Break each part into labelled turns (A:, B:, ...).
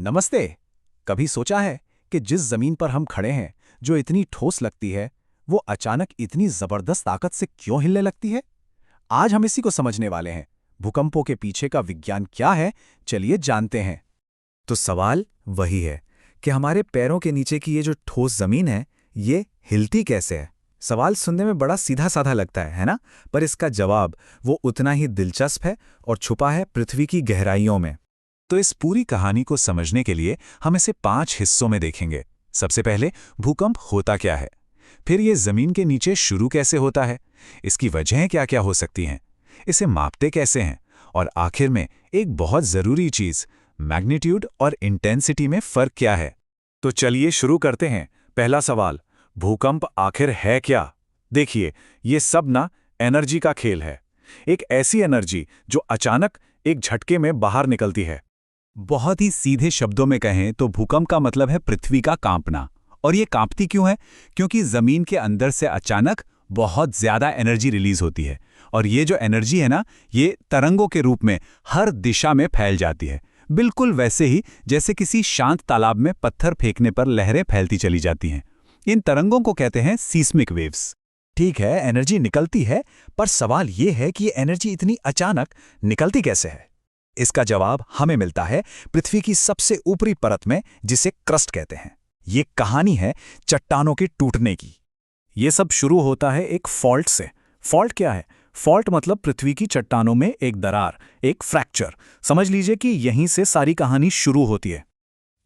A: नमस्ते। कभी सोचा है कि जिस जमीन पर हम खड़े हैं, जो इतनी ठोस लगती है, वो अचानक इतनी जबरदस्त ताकत से क्यों हिलने लगती है? आज हम इसी को समझने वाले हैं। भूकंपों के पीछे का विज्ञान क्या है, चलिए जानते हैं।
B: तो सवाल वही है कि हमारे पैरों के नीचे की ये जो ठोस जमीन है, ये हिलती कैसे है। सवाल सुनने में बड़ा सीधा साधा लगता है ना? पर इसका जवाब वो उतना ही दिलचस्प है और छुपा है पृथ्वी की गहराइयों में।
C: तो इस पूरी कहानी को समझने के लिए हम इसे 5 हिस्सों में देखेंगे। सबसे पहले भूकंप होता क्या है, फिर ये जमीन के नीचे शुरू कैसे होता है, इसकी वजहें क्या क्या हो सकती हैं, इसे मापते कैसे हैं, और आखिर में एक बहुत जरूरी चीज, मैग्नीट्यूड और इंटेंसिटी में फर्क क्या है। तो चलिए शुरू करते हैं। पहला सवाल, भूकंप आखिर है क्या? देखिए, ये सब ना एनर्जी का खेल है। एक ऐसी एनर्जी जो अचानक एक झटके में बाहर निकलती है।
A: बहुत ही सीधे शब्दों में कहें तो भूकंप का मतलब है पृथ्वी का कांपना। और ये कांपती क्यों है? क्योंकि जमीन के अंदर से अचानक बहुत ज्यादा एनर्जी रिलीज होती है। और ये जो एनर्जी है ना, ये तरंगों के रूप में हर दिशा में फैल जाती है। बिल्कुल वैसे ही जैसे किसी शांत तालाब में पत्थर फेंकने पर लहरें फैलती चली जाती हैं। इन तरंगों को कहते हैं सीस्मिक वेव्स।
B: ठीक है, एनर्जी निकलती है, पर सवाल ये है कि ये एनर्जी इतनी अचानक निकलती कैसे है। इसका जवाब हमें मिलता है पृथ्वी की सबसे ऊपरी परत में, जिसे क्रस्ट कहते हैं। ये कहानी है चट्टानों के टूटने की।
A: ये सब शुरू होता है एक फॉल्ट से। फॉल्ट क्या है? फॉल्ट मतलब पृथ्वी की चट्टानों में एक दरार, एक फ्रैक्चर। समझ लीजिए कि यहीं से सारी कहानी शुरू होती है।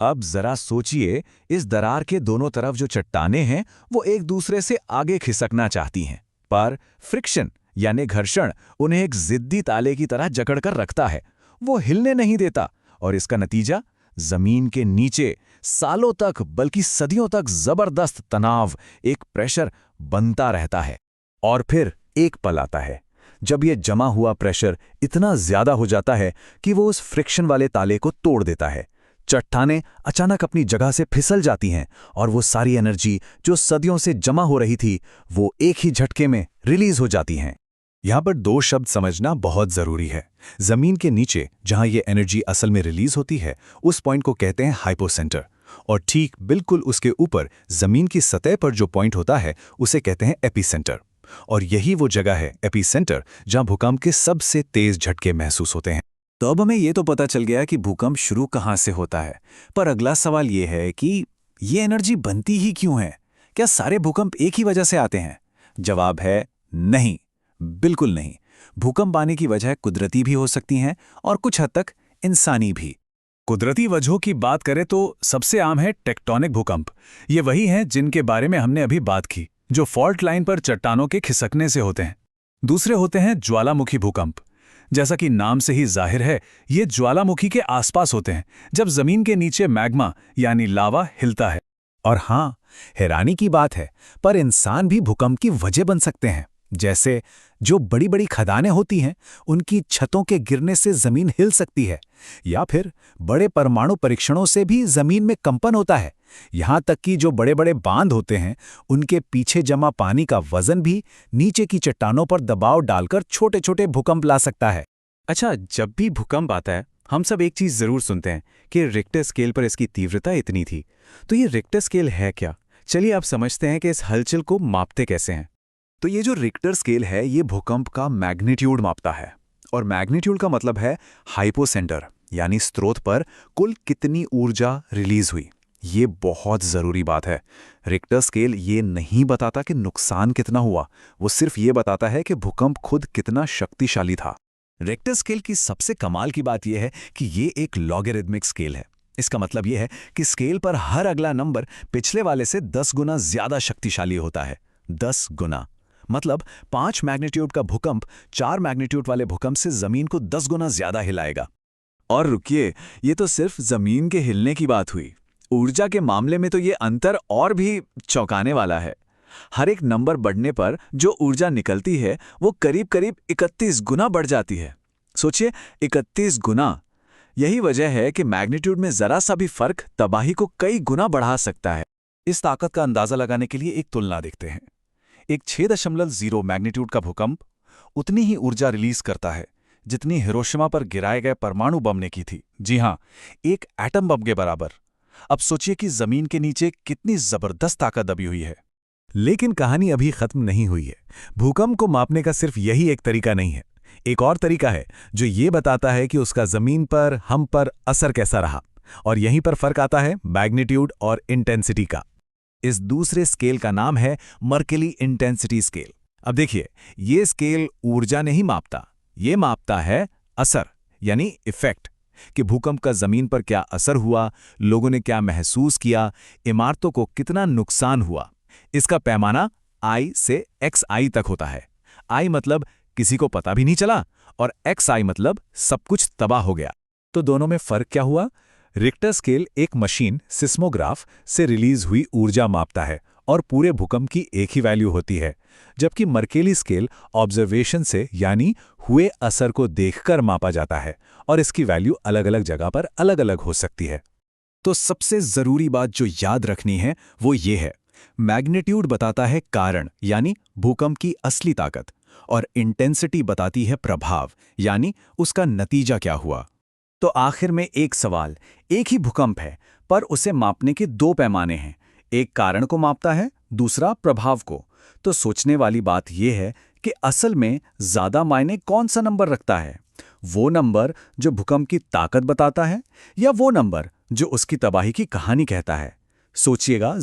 C: अब जरा सोचिए, इस दरार के दोनों तरफ जो चट्टानें हैं वो एक दूसरे से आगे खिसकना चाहती हैं, पर फ्रिक्शन यानी घर्षण उन्हें एक जिद्दी ताले की तरह जकड़कर रखता है। वो हिलने नहीं देता, और इसका नतीजा जमीन के नीचे सालों तक, बल्कि सदियों तक जबरदस्त तनाव, एक प्रेशर बनता रहता है। और फिर एक पल आता है जब ये जमा हुआ प्रेशर इतना ज्यादा हो जाता है कि वो उस फ्रिक्शन वाले ताले को तोड़ देता है। चट्टानें अचानक अपनी जगह से फिसल जाती हैं, और वो सारी एनर्जी जो सदियों से जमा हो रही थी, वो एक ही झटके में रिलीज हो जाती हैं।
A: यहां पर दो शब्द समझना बहुत जरूरी है। जमीन के नीचे जहां ये एनर्जी असल में रिलीज होती है, उस पॉइंट को कहते हैं हाइपोसेंटर। और ठीक बिल्कुल उसके ऊपर जमीन की सतह पर जो पॉइंट होता है, उसे कहते हैं एपिसेंटर। और यही वो जगह है, एपिसेंटर, जहां भूकंप के सबसे तेज झटके महसूस होते हैं। तो अब हमें ये तो पता चल गया कि भूकंप शुरू कहां से होता है, पर अगला सवाल ये है कि ये एनर्जी बनती ही क्यों है? क्या सारे भूकंप एक ही वजह से आते हैं? जवाब है नहीं, बिल्कुल नहीं। भूकंप आने की वजह कुदरती भी हो सकती हैं, और कुछ हद तक इंसानी भी। कुदरती वजहों की बात करें तो सबसे आम है टेक्टोनिक भूकंप। ये वही हैं जिनके बारे में हमने अभी बात की, जो फॉल्ट लाइन पर चट्टानों के खिसकने से होते हैं। दूसरे होते हैं ज्वालामुखी भूकंप। जैसा कि नाम से ही जाहिर है, ये ज्वालामुखी के आसपास होते हैं, जब जमीन के नीचे मैग्मा यानी लावा हिलता है। और हाँ, हैरानी की बात है, पर इंसान भी भूकंप की वजह बन सकते हैं। जैसे जो बड़ी बड़ी खदानें होती हैं, उनकी छतों के गिरने से जमीन हिल सकती है, या फिर बड़े परमाणु परीक्षणों से भी जमीन में कंपन होता है। यहां तक कि जो बड़े बड़े बांध होते हैं, उनके पीछे जमा पानी का वजन भी नीचे की चट्टानों पर दबाव डालकर छोटे छोटे भूकंप ला सकता है।
C: अच्छा, जब भी भूकंप आता है, हम सब एक चीज जरूर सुनते हैं कि रिक्टर स्केल पर इसकी तीव्रता इतनी थी। तो ये रिक्टर स्केल है क्या? चलिए आप समझते हैं कि इस हलचल को मापते कैसे हैं।
A: तो ये जो रिक्टर स्केल है, ये भूकंप का मैग्नीट्यूड मापता है। और मैग्नीट्यूड का मतलब है हाइपोसेंटर, यानी स्रोत पर कुल कितनी ऊर्जा रिलीज हुई। ये बहुत जरूरी बात है। रिक्टर स्केल ये नहीं बताता कि नुकसान कितना हुआ, वो सिर्फ ये बताता है कि भूकंप खुद कितना शक्तिशाली था। रिक्टर स्केल की सबसे कमाल की बात यह है कि ये एक लॉगरिदमिक स्केल है। इसका मतलब यह है कि स्केल पर हर अगला नंबर पिछले वाले से 10 गुना ज्यादा शक्तिशाली होता है। 10 गुना मतलब 5 मैग्नीट्यूड का भूकंप 4 मैग्नीट्यूड वाले भूकंप से जमीन को 10 गुना ज्यादा हिलाएगा। और रुकिए, ये तो सिर्फ जमीन के हिलने की बात हुई। ऊर्जा के मामले में तो ये अंतर और भी चौंकाने वाला है। हर एक नंबर बढ़ने पर जो ऊर्जा निकलती है, वो करीब करीब 31 गुना बढ़ जाती है। सोचिए, 31 गुना। यही वजह है कि मैग्नीट्यूड में जरा सा भी फर्क तबाही को कई गुना बढ़ा सकता है। इस ताकत का अंदाजा लगाने के लिए एक तुलना देखते हैं। एक 6.0 मैग्नीट्यूड का भूकंप उतनी ही ऊर्जा रिलीज करता है जितनी हिरोशिमा पर गिराए गए परमाणु बम ने की थी। जी हां, एक एटम बम के बराबर। अब सोचिए कि जमीन के नीचे कितनी जबरदस्त ताकत दबी हुई है।
B: लेकिन कहानी अभी खत्म नहीं हुई है। भूकंप को मापने का सिर्फ यही एक तरीका नहीं है। एक और तरीका है जो ये बताता है कि उसका जमीन पर, हम पर असर कैसा रहा। और यहीं पर फर्क आता है मैग्नीट्यूड और इंटेंसिटी का।
C: इस दूसरे स्केल का नाम है मर्केली इंटेंसिटी स्केल। अब देखिए, ये स्केल ऊर्जा नहीं मापता, ये मापता है असर यानी इफेक्ट, कि भूकंप का जमीन पर क्या असर हुआ, लोगों ने क्या महसूस किया, इमारतों को कितना नुकसान हुआ। इसका पैमाना I से XI तक होता है। I मतलब किसी को पता भी नहीं चला और XI मतलब सब कुछ तबाह हो गया।
B: तो दोनों में फर्क क्या हुआ? रिक्टर स्केल एक मशीन सिस्मोग्राफ से रिलीज हुई ऊर्जा मापता है और पूरे भूकंप की एक ही वैल्यू होती है, जबकि मर्केली स्केल ऑब्जर्वेशन से यानी हुए असर को देखकर मापा जाता है और इसकी वैल्यू अलग अलग जगह पर अलग अलग हो सकती है।
A: तो सबसे जरूरी बात जो याद रखनी है वो ये है, मैग्नीट्यूड बताता है कारण यानी भूकंप की असली ताकत, और इंटेंसिटी बताती है प्रभाव यानी उसका नतीजा क्या हुआ। तो आखिर में एक सवाल, एक ही भूकंप है पर उसे मापने के दो पैमाने हैं, एक कारण को मापता है, दूसरा प्रभाव को। तो सोचने वाली बात यह है कि असल में ज्यादा मायने कौन सा नंबर रखता है, वो नंबर जो भूकंप की ताकत बताता है या वो नंबर जो उसकी तबाही की कहानी कहता है? सोचिएगा।